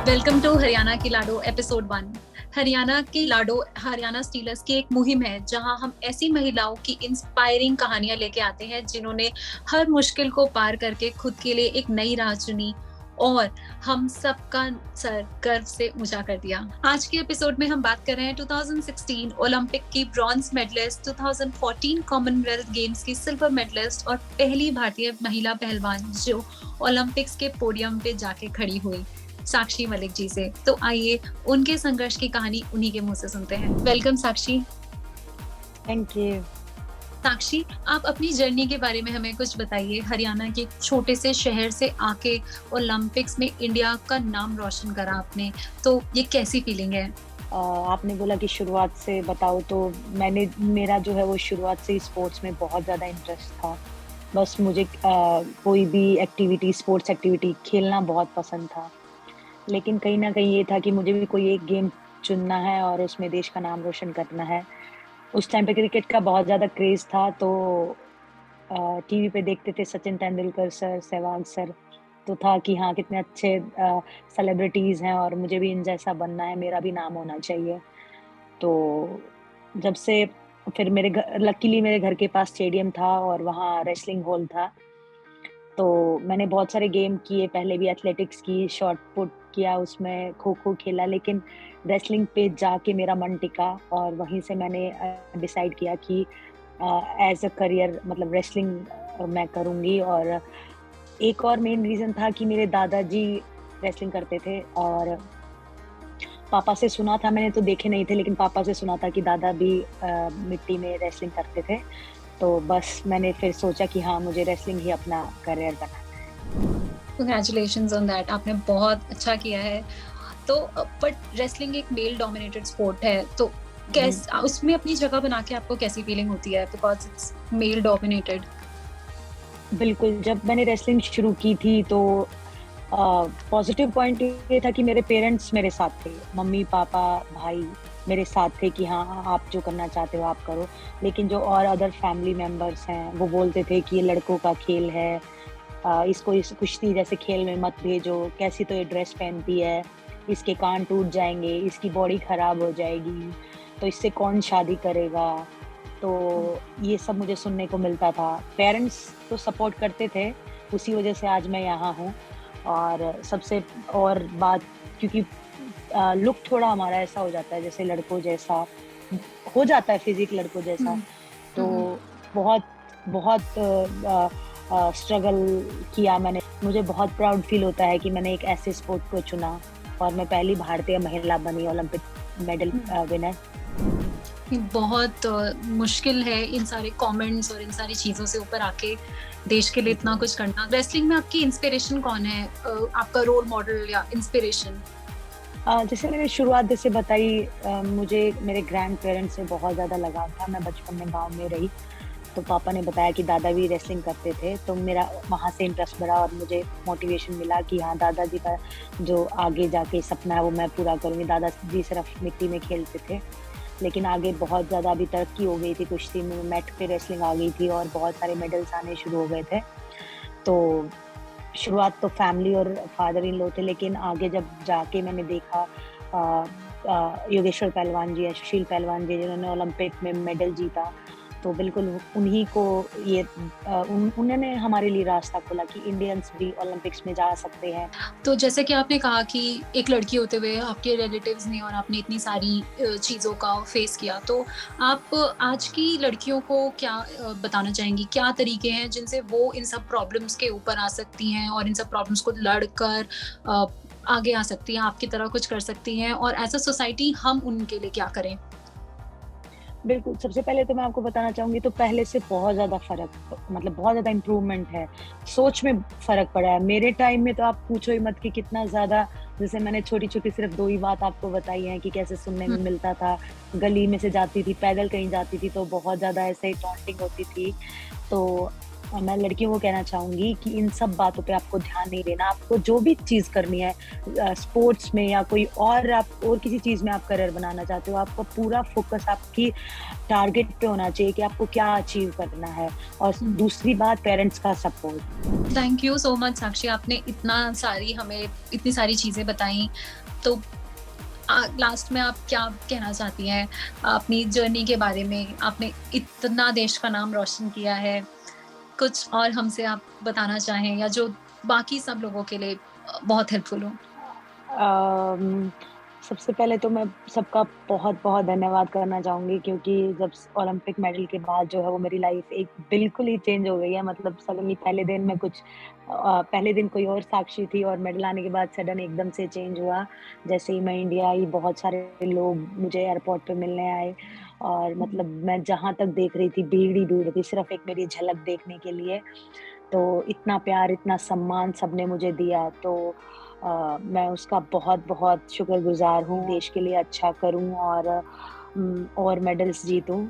Welcome to Haryana की लाडो episode 1। Haryana की लाडो Haryana stealers की एक मुहिम है जहां हम ऐसी महिलाओं की इंस्पायरिंग कहानियां लेके आते हैं जिन्होंने हर मुश्किल को पार करके खुद के लिए एक नई राह चुनी और हम सबका सर गर्व से ऊंचा कर दिया। आज के एपिसोड में हम बात कर रहे हैं 2016 ओलंपिक की ब्रॉन्ज मेडलिस्ट, 2014 कॉमनवेल्थ गेम्स की सिल्वर मेडलिस्ट और पहली भारतीय महिला पहलवान जो ओलंपिक्स के पोडियम पे जाके खड़ी हुई, साक्षी मलिक जी से। तो आइए उनके संघर्ष की कहानी उन्हीं के मुंह से सुनते हैं। Welcome Sakshi. Thank you. Sakshi, आप अपनी जर्नी के बारे में हमें कुछ बताइए। हरियाणा के छोटे से शहर से आके ओलंपिक्स में इंडिया का नाम रोशन करा आपने, तो ये कैसी फीलिंग है? आपने बोला कि शुरुआत से बताओ, तो मेरा जो है वो शुरुआत से ही स्पोर्ट्स में बहुत ज़्यादा इंटरेस्ट था। बस मुझे कोई भी एक्टिविटी, स्पोर्ट्स एक्टिविटी खेलना बहुत पसंद था। लेकिन कहीं न कहीं ये था कि मुझे भी कोई एक गेम चुनना है और उसमें देश का नाम रोशन करना है। उस टाइम पे क्रिकेट का बहुत ज़्यादा क्रेज़ था, तो टीवी पे देखते थे सचिन तेंदुलकर सर, सहवाग सर, तो था कि हाँ, कितने अच्छे सेलिब्रिटीज़ हैं और मुझे भी इन जैसा बनना है, मेरा भी नाम होना चाहिए। तो जब से फिर लकीली मेरे घर के पास स्टेडियम था और वहाँ रेसलिंग हॉल था। तो मैंने बहुत सारे गेम किए, पहले भी एथलेटिक्स की, शॉट पुट किया, उसमें खो-खो खेला, लेकिन रेसलिंग पे जाके मेरा मन टिका और वहीं से मैंने डिसाइड किया कि एज़ अ करियर मतलब रेसलिंग मैं करूँगी। और एक और मेन रीज़न था कि मेरे दादाजी रेसलिंग करते थे और पापा से सुना था, मैंने तो देखे नहीं थे, लेकिन पापा से सुना था कि दादा भी मिट्टी में रेसलिंग करते थे। तो बस मैंने फिर सोचा कि हाँ, मुझे रेसलिंग ही अपना करियर बनाना है। कांग्रेचुलेशंस ऑन दैट, आपने बहुत अच्छा किया है। तो बट रेसलिंग एक मेल डोमिनेटेड स्पोर्ट है, तो हुँ। उसमें अपनी जगह बना के आपको कैसी फीलिंग होती है बिकॉज इट्स मेल डोमिनेटेड? बिल्कुल, जब मैंने रेसलिंग शुरू की थी तो पॉज़िटिव पॉइंट ये था कि मेरे पेरेंट्स मेरे साथ थे। मम्मी-पापा, भाई मेरे साथ थे कि हाँ, आप जो करना चाहते हो आप करो। लेकिन जो और अदर फैमिली मेंबर्स हैं, वो बोलते थे कि ये लड़कों का खेल है, इसको इस कुश्ती जैसे खेल में मत भेजो, कैसी तो ये ड्रेस पहनती है, इसके कान टूट जाएँगे, इसकी बॉडी खराब हो जाएगी, तो इससे कौन शादी करेगा? तो ये सब मुझे सुनने को मिलता था। पेरेंट्स तो सपोर्ट करते थे, उसी वजह से आज मैं यहाँ हूँ। और सबसे और बात, क्योंकि लुक थोड़ा हमारा ऐसा हो जाता है जैसे लड़कों जैसा, हो जाता है फिज़िक लड़कों जैसा, हम्म, तो हम्म। बहुत बहुत स्ट्रगल किया मैंने। मुझे बहुत प्राउड फ़ील होता है कि मैंने एक ऐसे स्पोर्ट को चुना और मैं पहली भारतीय महिला बनी ओलंपिक मेडल विनर। ये बहुत मुश्किल है इन सारे कमेंट्स और इन सारी चीज़ों से ऊपर आके देश के लिए इतना कुछ करना। रेसलिंग में आपकी इंस्पिरेशन कौन है? आपका रोल मॉडल या इंस्पिरेशन? जैसे मैंने शुरुआत जैसे बताई, मुझे मेरे ग्रैंड पेरेंट्स से बहुत ज़्यादा लगाव था। मैं बचपन में गाँव में रही, तो पापा ने बताया कि दादा भी रेसलिंग करते थे, तो मेरा वहाँ से इंटरेस्ट बढ़ा और मुझे मोटिवेशन मिला कि हाँ, दादाजी का जो आगे जाके सपना है वो मैं पूरा करूँगी। दादाजी सिर्फ मिट्टी में खेलते थे, लेकिन आगे बहुत ज़्यादा अभी तरक्की हो गई थी, कुश्ती में मैट पे रेसलिंग आ गई थी और बहुत सारे मेडल्स आने शुरू हो गए थे। तो शुरुआत तो फैमिली और फादर इन लॉ थे, लेकिन आगे जब जाके मैंने देखा योगेश्वर पहलवान जी या सुशील पहलवान जी जिन्होंने ओलंपिक में मेडल जीता, तो बिल्कुल उन्हीं को ये उन्होंने हमारे लिए रास्ता खोला कि इंडियंस भी ओलंपिक्स में जा सकते हैं। तो जैसे कि आपने कहा कि एक लड़की होते हुए आपके रिलेटिव्स ने और आपने इतनी सारी चीज़ों का फेस किया, तो आप आज की लड़कियों को क्या बताना चाहेंगी? क्या तरीके हैं जिनसे वो इन सब प्रॉब्लम्स के ऊपर आ सकती हैं और इन सब प्रॉब्लम्स को लड़कर अ, आगे आ सकती हैं, आपकी तरह कुछ कर सकती हैं, और एज़ अ सोसाइटी हम उनके लिए क्या करें? बिल्कुल, सबसे पहले तो मैं आपको बताना चाहूँगी, तो पहले से बहुत ज़्यादा फ़र्क, मतलब बहुत ज़्यादा इम्प्रूवमेंट है। सोच में फ़र्क पड़ा है। मेरे टाइम में तो आप पूछो ही मत कि कितना ज़्यादा, जैसे मैंने छोटी-छोटी सिर्फ़ 2 ही बात आपको बताई है कि कैसे सुनने हुँ, में मिलता था। गली में से जाती थी, पैदल कहीं जाती थी तो बहुत ज़्यादा ऐसे टॉन्टिंग होती थी। तो मैं लड़कियों को कहना चाहूँगी कि इन सब बातों पे आपको ध्यान नहीं देना। आपको जो भी चीज़ करनी है स्पोर्ट्स में या कोई और आप और किसी चीज़ में आप करियर बनाना चाहते हो, आपका पूरा फ़ोकस आपकी टारगेट पे होना चाहिए कि आपको क्या अचीव करना है। और दूसरी बात पेरेंट्स का support. Thank you so much Sakshi, आपने हमें इतनी सारी चीज़ें बताई। तो लास्ट में आप क्या कहना चाहती हैं अपनी जर्नी के बारे में? आपने इतना देश का नाम रोशन किया है, कुछ और हमसे आप बताना चाहें या जो बाकी सब लोगों के लिए बहुत हेल्पफुल हो? अम, सबसे पहले तो मैं सबका बहुत-बहुत धन्यवाद करना चाहूँगी क्योंकि जब स ओलंपिक मेडल के बाद जो है वो मेरी लाइफ़ एक बिल्कुल ही चेंज हो गई है। मतलब सडनली पहले दिन कोई और साक्षी थी और मेडल आने के बाद सडन एकदम से चेंज हुआ। जैसे ही मैं इंडिया आई बहुत सारे लोग मुझे एयरपोर्ट पे मिलने आए और मतलब मैं जहाँ तक देख रही थी भीड़ ही भीड़ थी, सिर्फ़ एक मेरी झलक देखने के लिए। तो इतना प्यार, इतना सम्मान सबने मुझे दिया तो मैं उसका बहुत-बहुत शुक्रगुज़ार हूँ, देश के लिए अच्छा करूँ और मेडल्स जीतूँ।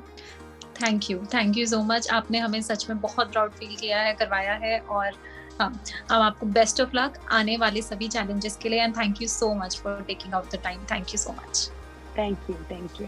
Thank you so much. आपने हमें सच में बहुत प्राउड फील किया है, करवाया है और हाँ, अब आपको बेस्ट ऑफ लक आने वाले सभी चैलेंजेस के लिए and thank you so much for taking out the time. Thank you so much. Thank you, thank you.